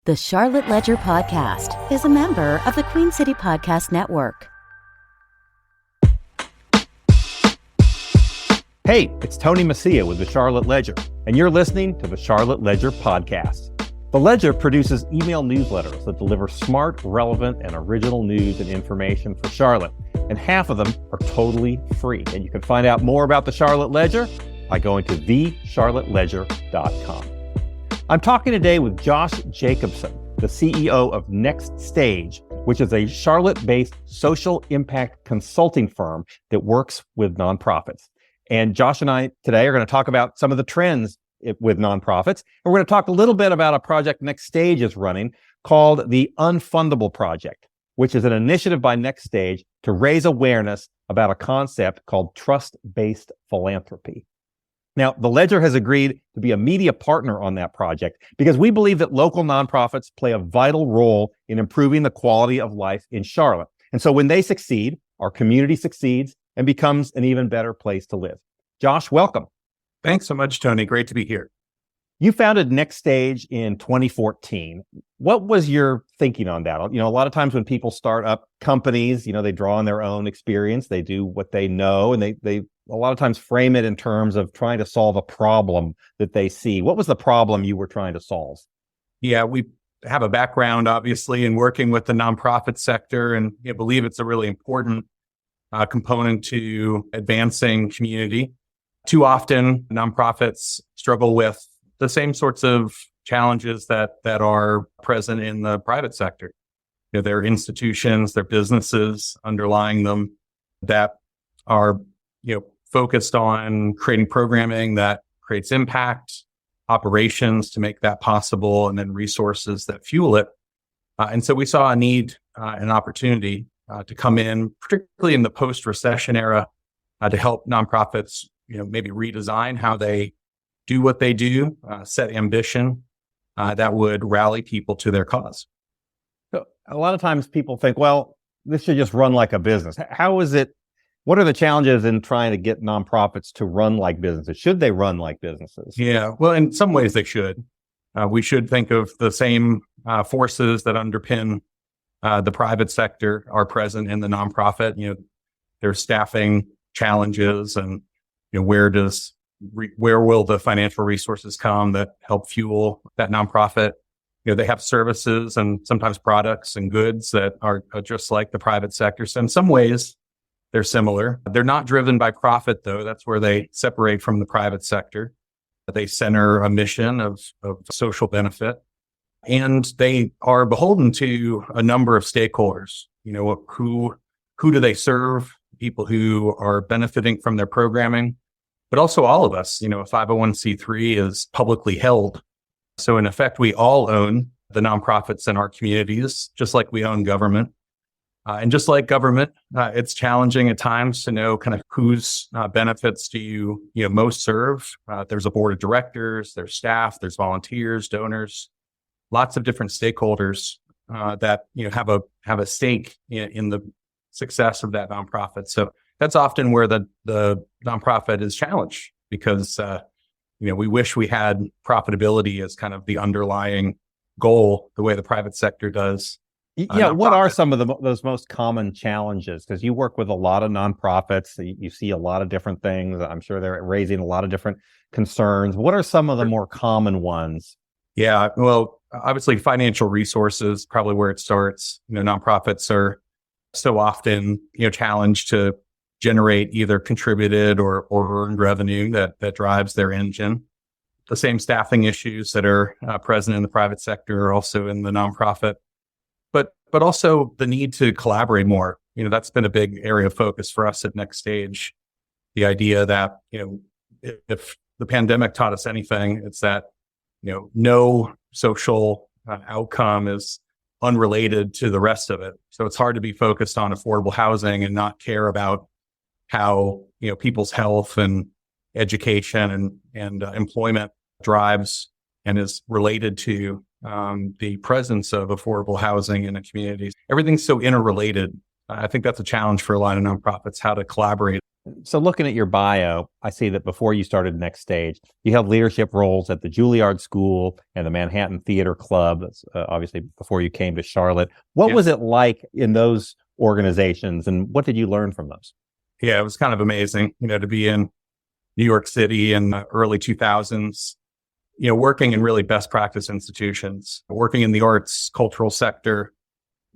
The Charlotte Ledger Podcast is a member of the Queen City Podcast Network. Hey, it's Tony Mecia with the Charlotte Ledger, and you're listening to the Charlotte Ledger Podcast. The Ledger produces email newsletters that deliver smart, relevant, and original news and information for Charlotte, and half of them are totally free. And you can find out more about the Charlotte Ledger by going to thecharlotteledger.com. I'm talking today with Josh Jacobson, the CEO of Next Stage, which is a Charlotte-based social impact consulting firm that works with nonprofits. And Josh and I today are going to talk about some of the trends with nonprofits. And we're going to talk a little bit about a project Next Stage is running called the UnFundable Project, which is an initiative by Next Stage to raise awareness about a concept called trust-based philanthropy. Now, the Ledger has agreed to be a media partner on that project because we believe that local nonprofits play a vital role in improving the quality of life in Charlotte. And so when they succeed, our community succeeds and becomes an even better place to live. Josh, welcome. Thanks so much, Tony. Great to be here. You founded Next Stage in 2014. What was your thinking on that? You know, a lot of times when people start up companies, they draw on their own experience, they do what they know, and they a lot of times frame it in terms of trying to solve a problem that they see. What was the problem you were trying to solve? Yeah, we have a background, obviously, in working with the nonprofit sector, and believe it's a really important component to advancing community. Too often, nonprofits struggle with the same sorts of challenges that are present in the private sector. There are institutions, there are businesses underlying them that are, focused on creating programming that creates impact, operations to make that possible, and then resources that fuel it. And so we saw a need, an opportunity to come in, particularly in the post-recession era, to help nonprofits, maybe redesign how they do what they do, set ambition that would rally people to their cause. So a lot of times people think, well, this should just run like a business. How is it? What are the challenges in trying to get nonprofits to run like businesses? Should they run like businesses? Yeah, well, in some ways they should. We should think of the same forces that underpin the private sector are present in the nonprofit. There's staffing challenges, and where will the financial resources come that help fuel that nonprofit? They have services and sometimes products and goods that are just like the private sector. So in some ways, they're similar. They're not driven by profit, though. That's where they separate from the private sector. They center a mission of social benefit, and they are beholden to a number of stakeholders. Who do they serve? People who are benefiting from their programming, but also all of us. A 501c3 is publicly held. So in effect, we all own the nonprofits in our communities, just like we own government. And just like government, it's challenging at times to know kind of whose benefits do you most serve. There's a board of directors, there's staff, there's volunteers, donors, lots of different stakeholders that have a stake in the success of that nonprofit. So that's often where the nonprofit is challenged because we wish we had profitability as kind of the underlying goal, the way the private sector does. Yeah, what are some of those most common challenges? Because you work with a lot of nonprofits, you see a lot of different things. I'm sure they're raising a lot of different concerns. What are some of the more common ones? Yeah, well, obviously financial resources, probably where it starts. Nonprofits are so often, challenged to generate either contributed or earned revenue that drives their engine. The same staffing issues that are present in the private sector are also in the nonprofit. But also the need to collaborate more. That's been a big area of focus for us at Next Stage. The idea that, if the pandemic taught us anything, it's that, no social outcome is unrelated to the rest of it. So it's hard to be focused on affordable housing and not care about how, people's health and education and employment drives and is related to the presence of affordable housing in a community. Everything's so interrelated. I think that's a challenge for a lot of nonprofits, how to collaborate So looking at your bio, I see that before you started Next Stage, you held leadership roles at the Juilliard School and the Manhattan Theater Club. That's obviously before you came to Charlotte. What was it like in those organizations, and what did you learn from those? Yeah, it was kind of amazing, to be in New York City in the early 2000s, working in really best practice institutions, working in the arts, cultural sector,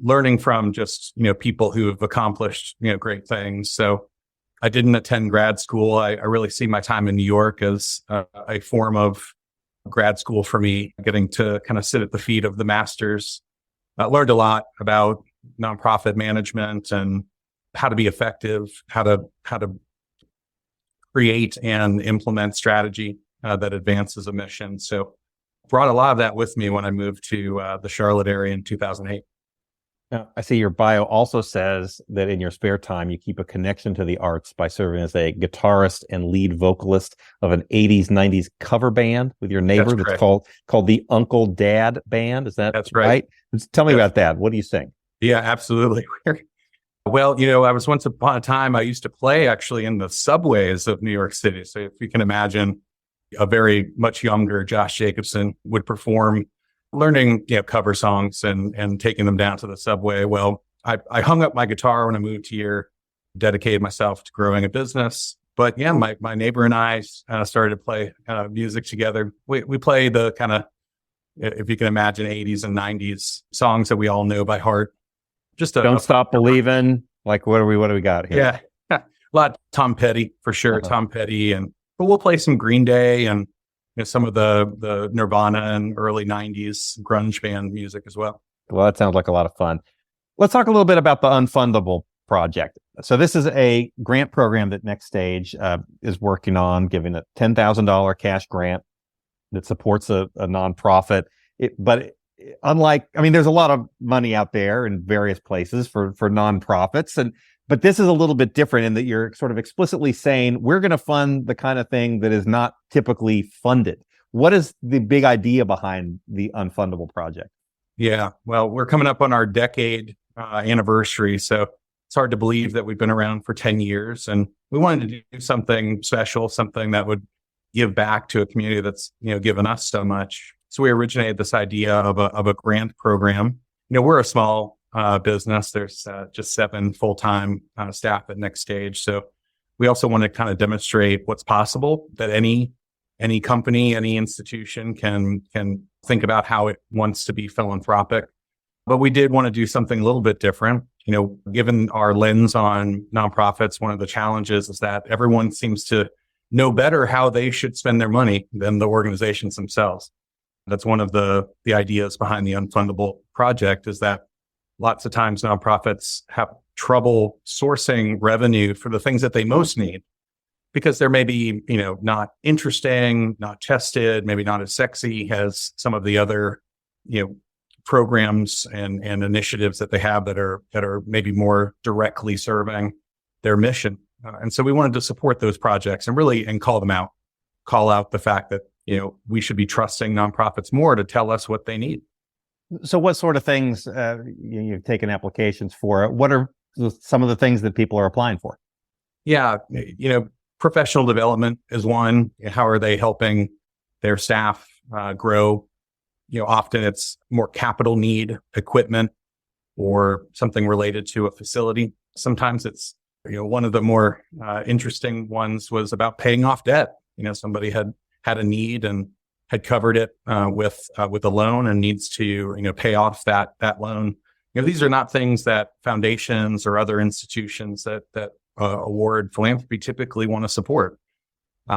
learning from just, people who have accomplished, great things. So I didn't attend grad school. I really see my time in New York as a form of grad school for me, getting to kind of sit at the feet of the masters. I learned a lot about nonprofit management and how to be effective, how to create and implement strategy that advances a mission. So brought a lot of that with me when I moved to the Charlotte area in 2008. Now, I see your bio also says that in your spare time, you keep a connection to the arts by serving as a guitarist and lead vocalist of an 80s, 90s cover band with your neighbor that's called the Uncle Dad Band. Is that's right? Tell me about that. What do you sing? Yeah, absolutely. Well, I was once upon a time, I used to play actually in the subways of New York City. So if you can imagine, a very much younger Josh Jacobson would perform learning, cover songs and taking them down to the subway. Well, I hung up my guitar when I moved here, dedicated myself to growing a business. But yeah, my neighbor and I started to play music together. We play the kind of, if you can imagine, 80s and 90s songs that we all know by heart. Just Don't Stop Believing. Like, what do we got here? Yeah, a lot of Tom Petty for sure. Tom Petty, but we'll play some Green Day and some of the Nirvana and early 90s grunge band music as well. Well, that sounds like a lot of fun. Let's talk a little bit about the UnFundable Project. So this is a grant program that Next Stage is working on, giving a $10,000 cash grant that supports a nonprofit. There's a lot of money out there in various places for nonprofits, but this is a little bit different in that you're sort of explicitly saying we're going to fund the kind of thing that is not typically funded. What is the big idea behind the UnFundable Project? Yeah, well, we're coming up on our decade anniversary, so it's hard to believe that we've been around for 10 years, and we wanted to do something special, something that would give back to a community that's given us so much. So we originated this idea of a grant program. We're a small business. There's just 7 full-time staff at Next Stage. So we also want to kind of demonstrate what's possible, that any company, any institution can think about how it wants to be philanthropic. But we did want to do something a little bit different. Given our lens on nonprofits, one of the challenges is that everyone seems to know better how they should spend their money than the organizations themselves. That's one of the ideas behind the UnFundable Project, is that lots of times nonprofits have trouble sourcing revenue for the things that they most need because they're maybe, not interesting, not tested, maybe not as sexy as some of the other, programs and initiatives that they have that are maybe more directly serving their mission. And so we wanted to support those projects and call out the fact that, we should be trusting nonprofits more to tell us what they need. So what sort of things you've taken applications for? What are some of the things that people are applying for? Yeah, professional development is one. How are they helping their staff grow? Often it's more capital need, equipment, or something related to a facility. Sometimes it's, one of the more interesting ones was about paying off debt. Somebody had a need and had covered it with a loan and needs to pay off that loan. These are not things that foundations or other institutions that award philanthropy typically want to support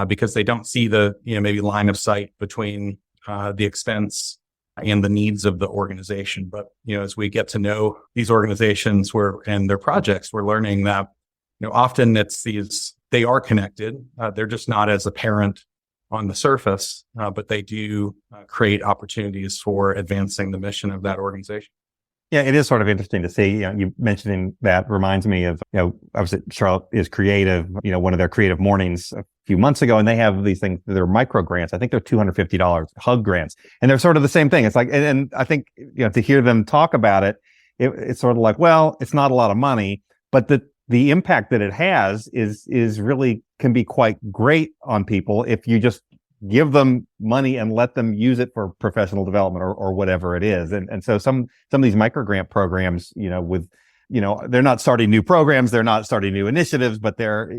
because they don't see the maybe line of sight between the expense and the needs of the organization. But as we get to know these organizations and their projects, we're learning that often they are connected. They're just not as apparent on the surface, but they do create opportunities for advancing the mission of that organization. Yeah, it is sort of interesting to see. You mentioning that reminds me of, I was at Charlotte is Creative, one of their creative mornings a few months ago, and they have these things, they're micro grants. I think they're $250 hug grants, and they're sort of the same thing. It's like, and I think, to hear them talk about it, it's sort of like, well, it's not a lot of money, but the the impact that it has is really can be quite great on people if you just give them money and let them use it for professional development or whatever it is. And so some of these micro grant programs, they're not starting new programs, they're not starting new initiatives, but they're,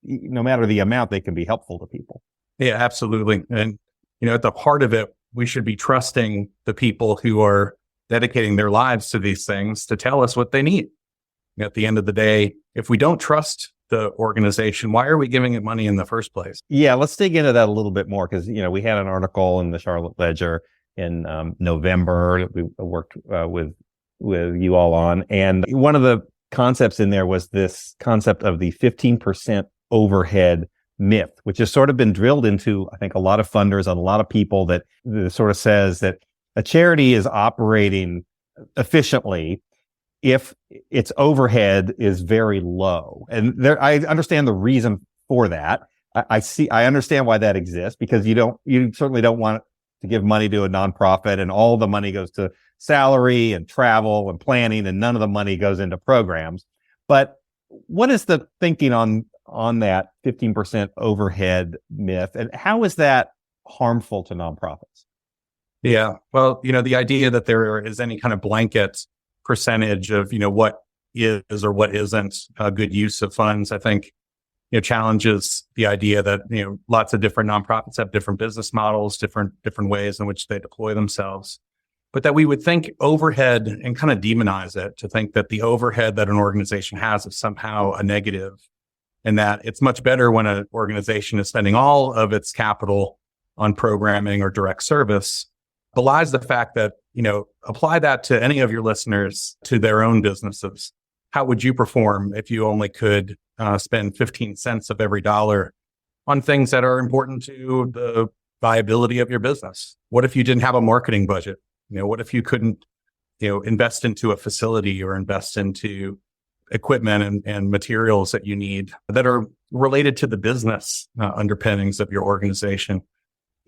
no matter the amount, they can be helpful to people. Yeah, absolutely. And, at the heart of it, we should be trusting the people who are dedicating their lives to these things to tell us what they need. At the end of the day, if we don't trust the organization, why are we giving it money in the first place? Yeah, let's dig into that a little bit more because, we had an article in the Charlotte Ledger in November that we worked with you all on. And one of the concepts in there was this concept of the 15% overhead myth, which has sort of been drilled into, I think, a lot of funders and a lot of people that sort of says that a charity is operating efficiently if its overhead is very low. And I understand the reason for that. I understand why that exists because you certainly don't want to give money to a nonprofit and all the money goes to salary and travel and planning and none of the money goes into programs. But what is the thinking on that 15% overhead myth and how is that harmful to nonprofits? Yeah, well, the idea that there is any kind of blanket percentage of, what is or what isn't a good use of funds, I think, challenges the idea that, lots of different nonprofits have different business models, different ways in which they deploy themselves. But that we would think overhead and kind of demonize it to think that the overhead that an organization has is somehow a negative and that it's much better when an organization is spending all of its capital on programming or direct service belies the fact that, apply that to any of your listeners, to their own businesses. How would you perform if you only could spend 15 cents of every dollar on things that are important to the viability of your business? What if you didn't have a marketing budget? What if you couldn't, invest into a facility or invest into equipment and materials that you need that are related to the business underpinnings of your organization?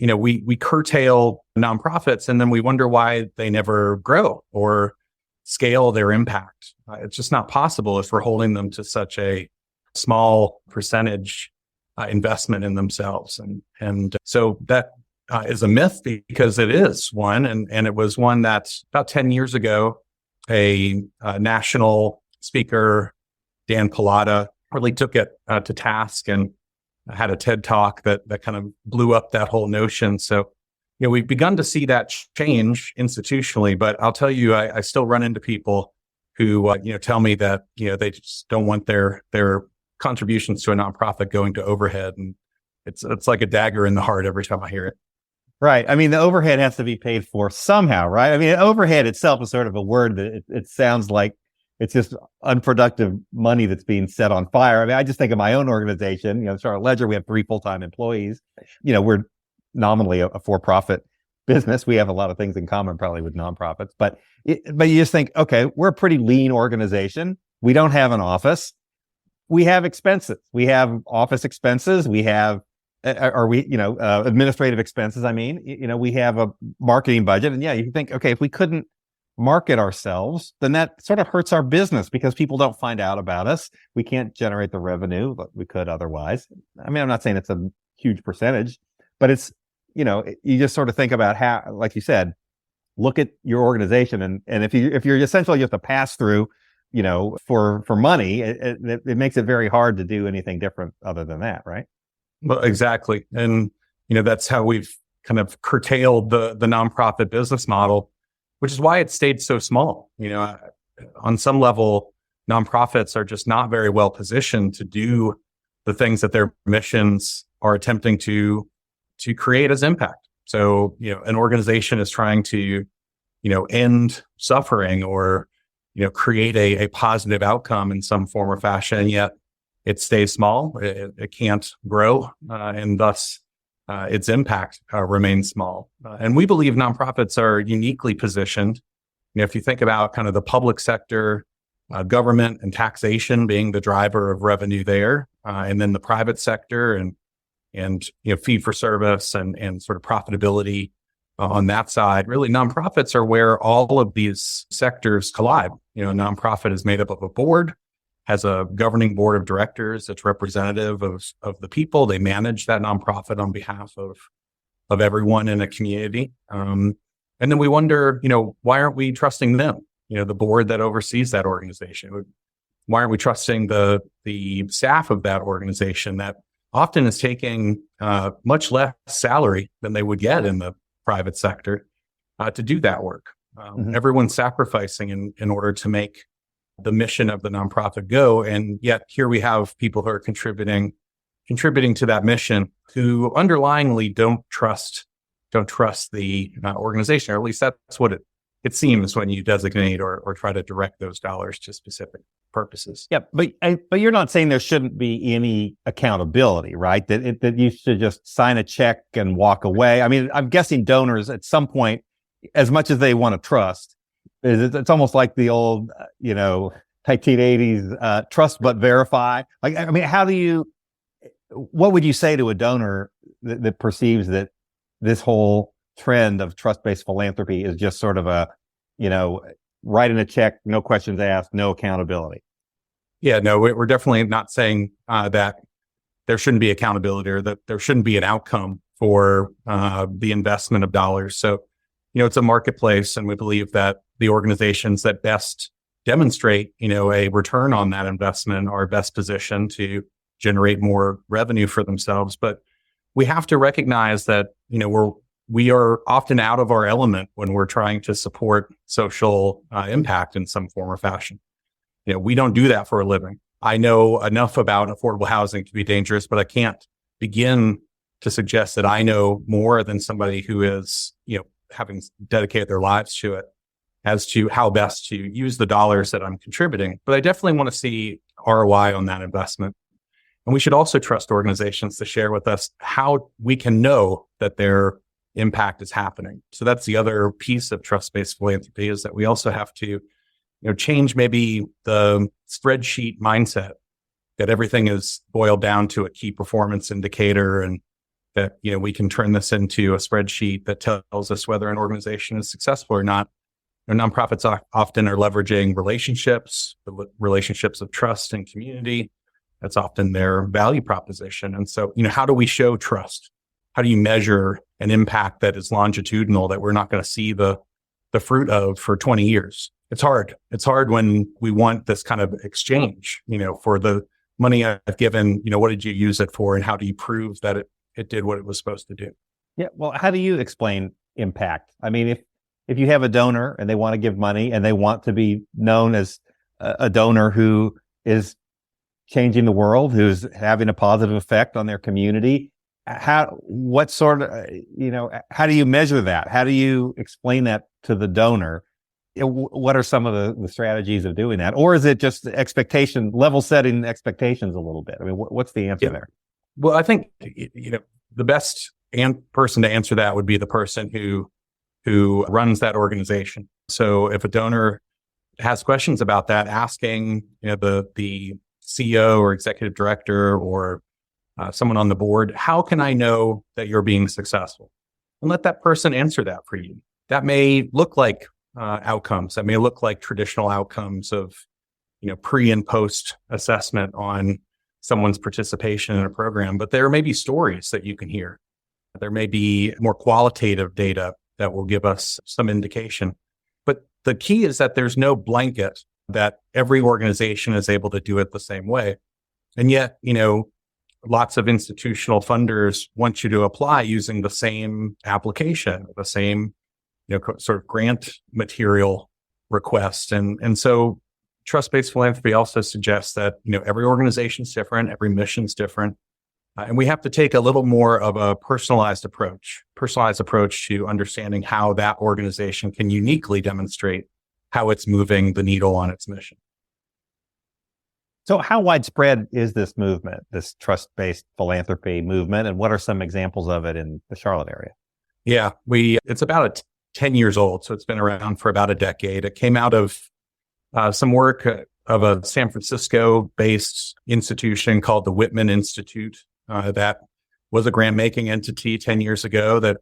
We curtail nonprofits and then we wonder why they never grow or scale their impact. It's just not possible if we're holding them to such a small percentage investment in themselves. And so that is a myth because it is one. And it was one that about 10 years ago, a national speaker, Dan Pallotta, really took it to task and had a TED talk that kind of blew up that whole notion. So, we've begun to see that change institutionally, but I'll tell you, I still run into people who, tell me that, they just don't want their contributions to a nonprofit going to overhead. And it's like a dagger in the heart every time I hear it. Right. I mean, the overhead has to be paid for somehow, right? I mean, overhead itself is sort of a word that it sounds like it's just unproductive money that's being set on fire. I mean, I just think of my own organization, Charlotte Ledger, we have 3 full-time employees. We're nominally a for-profit business. We have a lot of things in common probably with nonprofits, but you just think, okay, we're a pretty lean organization. We don't have an office. We have expenses. We have office expenses. We have, administrative expenses. I mean, we have a marketing budget. And yeah, you think, okay, if we couldn't market ourselves, then that sort of hurts our business because people don't find out about us. We can't generate the revenue that we could otherwise. I mean, I'm not saying it's a huge percentage, but it's, you just sort of think about how, like you said, look at your organization. And if you're essentially just a pass through, for money, it makes it very hard to do anything different other than that. Right. Well, exactly. And, that's how we've kind of curtailed the nonprofit business model, which is why it stayed so small. On some level, nonprofits are just not very well positioned to do the things that their missions are attempting to create as impact. So, an organization is trying to, end suffering or, create a positive outcome in some form or fashion, yet it stays small. It can't grow, and thus its impact remains small. And we believe nonprofits are uniquely positioned. If you think about kind of the public sector, government and taxation being the driver of revenue there, and then the private sector and fee for service and sort of profitability on that side, really nonprofits are where all of these sectors collide. A nonprofit is made up of a board, has a governing board of directors that's representative of the people. They manage that nonprofit on behalf of everyone in a community. And then we wonder, why aren't we trusting them? The board that oversees that organization. Why aren't we trusting the staff of that organization that often is taking much less salary than they would get in the private sector to do that work? Everyone's sacrificing in order to make the mission of the nonprofit go. And yet here we have people who are contributing to that mission who underlyingly don't trust the organization, or at least that's what it seems when you designate or try to direct those dollars to specific purposes. Yeah, but you're not saying there shouldn't be any accountability, right? That you should just sign a check and walk away. I mean, I'm guessing donors at some point, as much as they want to trust, it's almost like the old, 1980s trust but verify. Like, I mean, what would you say to a donor that perceives that this whole trend of trust-based philanthropy is just sort of writing a check, no questions asked, no accountability? Yeah, no, we're definitely not saying that there shouldn't be accountability or that there shouldn't be an outcome for the investment of dollars. So, it's a marketplace, and we believe that the organizations that best demonstrate, a return on that investment are best positioned to generate more revenue for themselves. But we have to recognize that, we are often out of our element when we're trying to support social impact in some form or fashion. We don't do that for a living. I know enough about affordable housing to be dangerous, but I can't begin to suggest that I know more than somebody who is, having dedicated their lives to it as to how best to use the dollars that I'm contributing. But I definitely want to see ROI on that investment. And we should also trust organizations to share with us how we can know that their impact is happening. So that's the other piece of trust-based philanthropy, is that we also have to, change maybe the spreadsheet mindset that everything is boiled down to a key performance indicator, and that, we can turn this into a spreadsheet that tells us whether an organization is successful or not. Nonprofits often are leveraging relationships of trust and community. That's often their value proposition. And so, how do we show trust? How do you measure an impact that is longitudinal, that we're not going to see the fruit of for 20 years? It's hard. It's hard when we want this kind of exchange, for the money I've given, what did you use it for? And how do you prove that it did what it was supposed to do? Yeah. Well, how do you explain impact? I mean, if you have a donor and they want to give money and they want to be known as a donor who is changing the world, who's having a positive effect on their community, how do you measure that? How do you explain that to the donor? What are some of the strategies of doing that? Or is it just level setting expectations a little bit? I mean, what's the answer there? Well, I think, the best person to answer that would be the person who runs that organization. So if a donor has questions about that, asking, the CEO or executive director or someone on the board, how can I know that you're being successful? And let that person answer that for you. That may look like outcomes. That may look like traditional outcomes of, pre and post assessment on someone's participation in a program. But there may be stories that you can hear. There may be more qualitative data that will give us some indication. But the key is that there's no blanket that every organization is able to do it the same way. And yet, lots of institutional funders want you to apply using the same application, the same, sort of grant material request. And so trust-based philanthropy also suggests that, every organization is different, every mission is different. And we have to take a little more of a personalized approach to understanding how that organization can uniquely demonstrate how it's moving the needle on its mission. So how widespread is this movement, this trust-based philanthropy movement, and what are some examples of it in the Charlotte area? Yeah, it's about 10 years old, so it's been around for about a decade. It came out of some work of a San Francisco-based institution called the Whitman Institute that was a grant-making entity 10 years ago that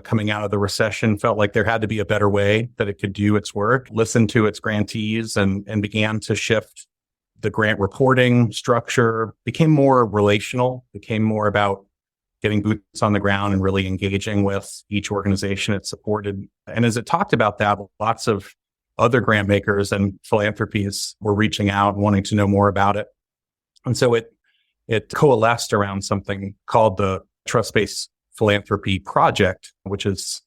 coming out of the recession felt like there had to be a better way that it could do its work, listened to its grantees and began to shift the grant reporting structure became more relational, became more about getting boots on the ground and really engaging with each organization it supported. And as it talked about that, lots of other grant makers and philanthropies were reaching out and wanting to know more about it. And so it coalesced around something called the Trust-Based Philanthropy Project, which is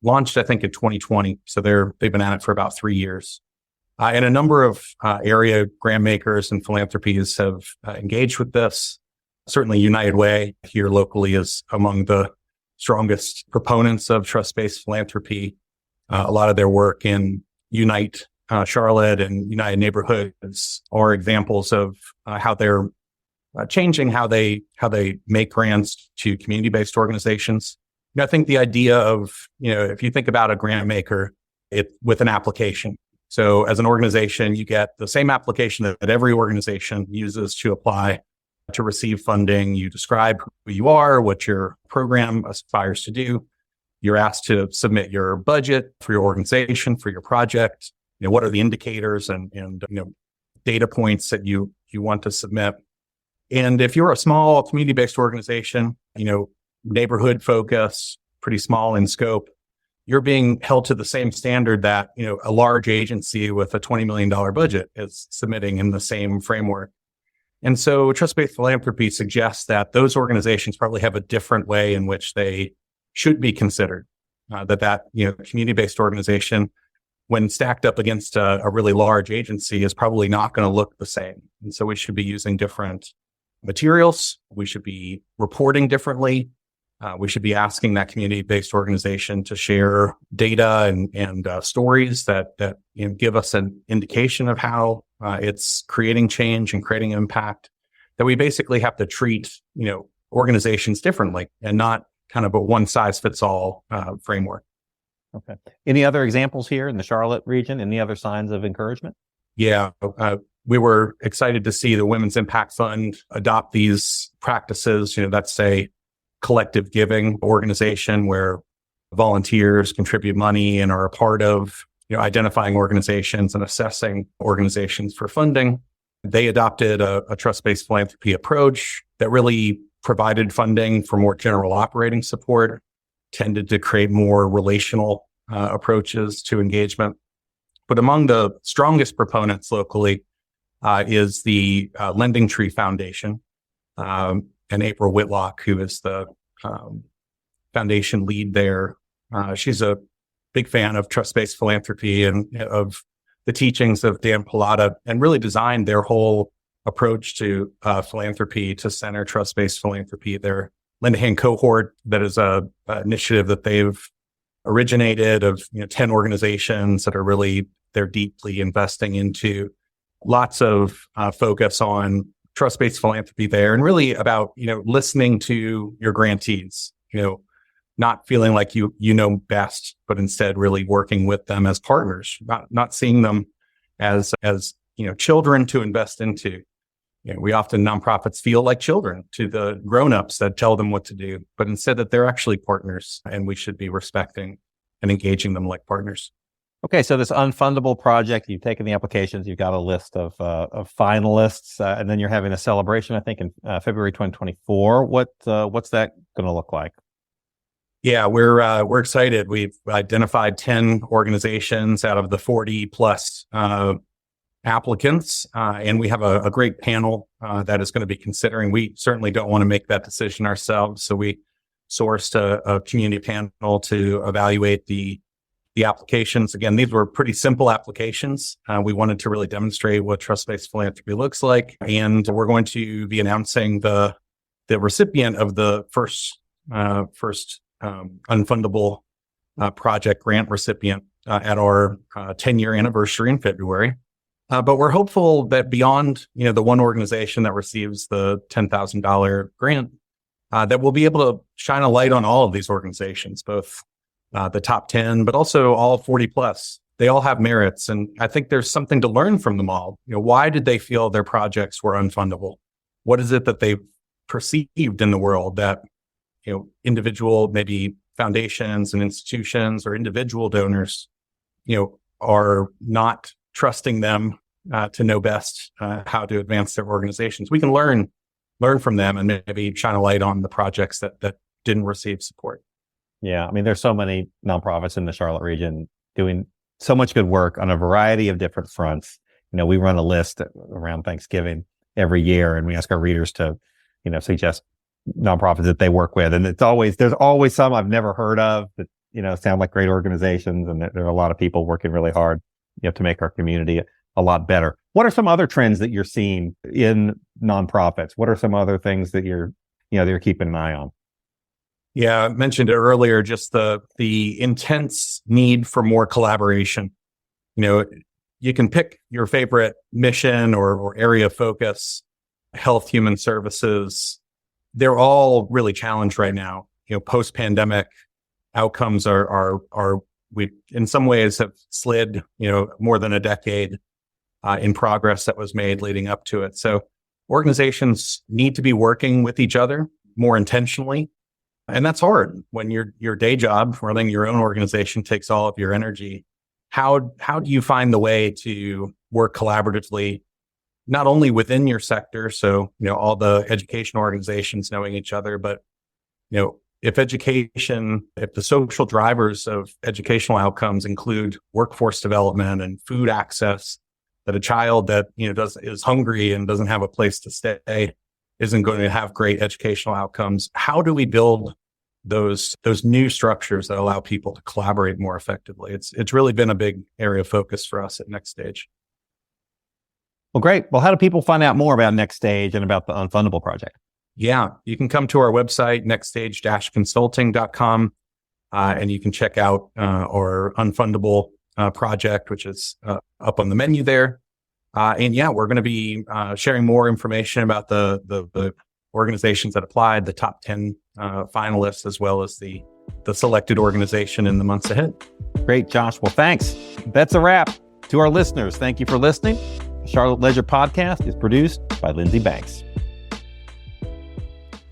launched, I think, in 2020. So they've been at it for about 3 years. And a number of area grant makers and philanthropies have engaged with this. Certainly United Way here locally is among the strongest proponents of trust-based philanthropy. A lot of their work in Unite Charlotte and United Neighborhoods are examples of how they're changing how they make grants to community-based organizations. I think the idea of, if you think about a grant maker, with an application. So as an organization, you get the same application that every organization uses to apply to receive funding. You describe who you are, what your program aspires to do. You're asked to submit your budget for your organization, for your project. What are the indicators and data points that you want to submit? And if you're a small community-based organization, neighborhood focus, pretty small in scope, you're being held to the same standard that, a large agency with a $20 million budget is submitting in the same framework. And so trust-based philanthropy suggests that those organizations probably have a different way in which they should be considered. That community-based organization, when stacked up against a really large agency, is probably not going to look the same. And so we should be using different materials. We should be reporting differently. We should be asking that community-based organization to share data and stories that give us an indication of how it's creating change and creating impact. That we basically have to treat organizations differently and not kind of a one-size-fits-all framework. Okay. Any other examples here in the Charlotte region? Any other signs of encouragement? Yeah. We were excited to see the Women's Impact Fund adopt these practices. That's a collective giving organization where volunteers contribute money and are a part of identifying organizations and assessing organizations for funding. They adopted a trust-based philanthropy approach that really provided funding for more general operating support, tended to create more relational approaches to engagement. But among the strongest proponents locally is the Lending Tree Foundation, and April Whitlock, who is the foundation lead there. She's a big fan of trust-based philanthropy and of the teachings of Dan Pallotta, and really designed their whole approach to philanthropy to center trust-based philanthropy. Their Lend a Hand cohort, that is a initiative that they've originated of 10 organizations that are they're deeply investing into. Lots of focus on trust-based philanthropy there, and really about listening to your grantees, not feeling like you know best, but instead really working with them as partners, not seeing them as children to invest into. We often, nonprofits feel like children to the grown-ups that tell them what to do, but instead that they're actually partners, and we should be respecting and engaging them like partners. Okay, so this UnFundable Project, you've taken the applications, you've got a list of finalists, and then you're having a celebration, I think, in February 2024. What's that going to look like? Yeah, we're excited. We've identified 10 organizations out of the 40 plus applicants, and we have a great panel that is going to be considering. We certainly don't want to make that decision ourselves, so we sourced a community panel to evaluate the applications. Again, these were pretty simple applications. We wanted to really demonstrate what trust-based philanthropy looks like, and we're going to be announcing the recipient of the first UnFundable Project grant recipient at our 10-year anniversary in February. But we're hopeful that beyond the one organization that receives the $10,000 grant, that we'll be able to shine a light on all of these organizations, both the top 10, but also all 40 plus. They all have merits. And I think there's something to learn from them all. Why did they feel their projects were unfundable? What is it that they perceived in the world that, individual, maybe foundations and institutions or individual donors, are not trusting them to know best how to advance their organizations. We can learn from them and maybe shine a light on the projects that didn't receive support. Yeah, I mean, there's so many nonprofits in the Charlotte region doing so much good work on a variety of different fronts. We run a list around Thanksgiving every year, and we ask our readers to, suggest nonprofits that they work with. And there's always some I've never heard of that, sound like great organizations. And there are a lot of people working really hard, to make our community a lot better. What are some other trends that you're seeing in nonprofits? What are some other things that you're keeping an eye on? Yeah, I mentioned it earlier, just the intense need for more collaboration. You can pick your favorite mission or area of focus, health, human services. They're all really challenged right now. Post-pandemic outcomes we in some ways have slid, more than a decade in progress that was made leading up to it. So organizations need to be working with each other more intentionally. And that's hard when your day job, running your own organization, takes all of your energy. How do you find the way to work collaboratively, not only within your sector, so all the education organizations knowing each other, but if the social drivers of educational outcomes include workforce development and food access, that a child that is hungry and doesn't have a place to stay isn't going to have great educational outcomes. How do we build those new structures that allow people to collaborate more effectively? It's really been a big area of focus for us at Next Stage. Well, great. Well, how do people find out more about Next Stage and about the UnFundable Project? Yeah, you can come to our website, nextstage-consulting.com, and you can check out our UnFundable project, which is up on the menu there. And yeah, we're going to be sharing more information about the organizations that applied, the top 10 finalists, as well as the selected organization in the months ahead. Great, Josh. Well, thanks. That's a wrap. To our listeners, thank you for listening. The Charlotte Ledger Podcast is produced by Lindsey Banks.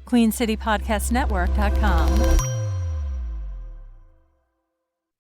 QueenCityPodcastNetwork.com.